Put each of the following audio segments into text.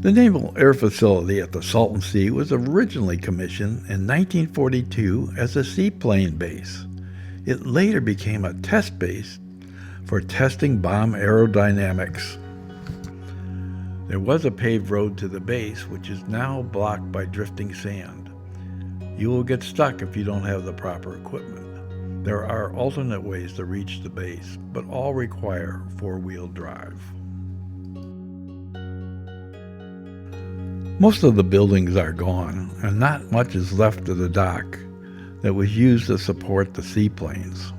The Naval Air Facility at the Salton Sea was originally commissioned in 1942 as a seaplane base. It later became a test base for testing bomb aerodynamics. There was a paved road to the base, which is now blocked by drifting sand. You will get stuck if you don't have the proper equipment. There are alternate ways to reach the base, but all require four-wheel drive. Most of the buildings are gone, and not much is left of the dock that was used to support the seaplanes.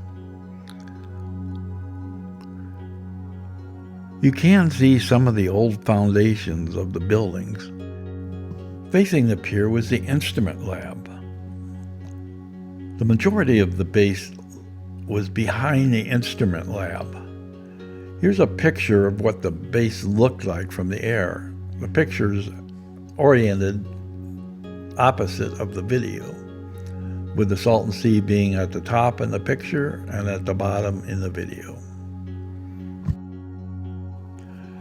You can see some of the old foundations of the buildings. Facing the pier was the instrument lab. The majority of the base was behind the instrument lab. Here's a picture of what the base looked like from the air. The picture's oriented opposite of the video, with the Salton Sea being at the top in the picture and at the bottom in the video.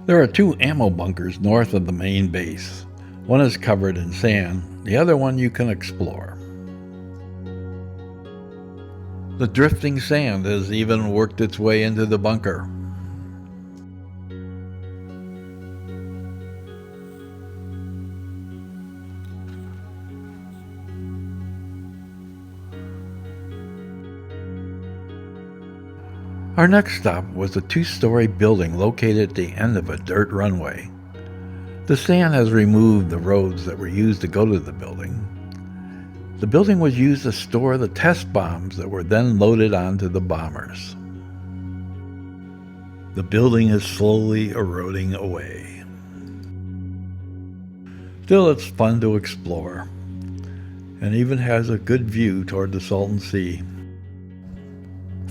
There are two ammo bunkers north of the main base. One is covered in sand, the other one you can explore. The drifting sand has even worked its way into the bunker. Our next stop was a two-story building located at the end of a dirt runway. The sand has removed the roads that were used to go to the building. The building was used to store the test bombs that were then loaded onto the bombers. The building is slowly eroding away. Still, it's fun to explore, and even has a good view toward the Salton Sea.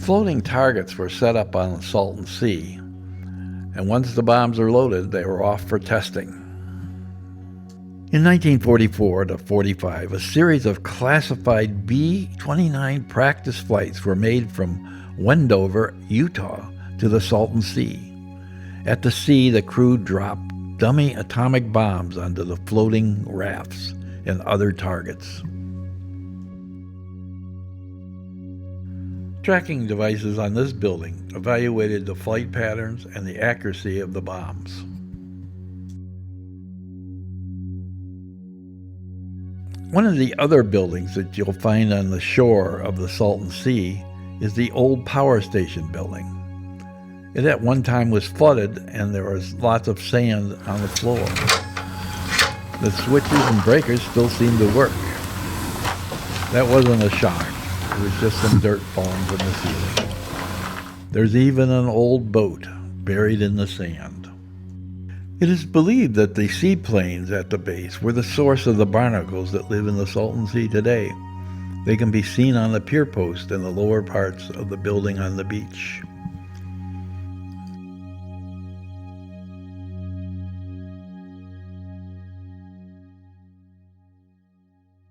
Floating targets were set up on the Salton Sea, and once the bombs are loaded, they were off for testing. In 1944 to 45, a series of classified B-29 practice flights were made from Wendover, Utah, to the Salton Sea. At the sea, the crew dropped dummy atomic bombs onto the floating rafts and other targets. Tracking devices on this building evaluated the flight patterns and the accuracy of the bombs. One of the other buildings that you'll find on the shore of the Salton Sea is the old power station building. It at one time was flooded and there was lots of sand on the floor. The switches and breakers still seem to work. That wasn't a shock. It was just some dirt falling from the ceiling. There's even an old boat buried in the sand. It is believed that the seaplanes at the base were the source of the barnacles that live in the Salton Sea today. They can be seen on the pier post in the lower parts of the building on the beach.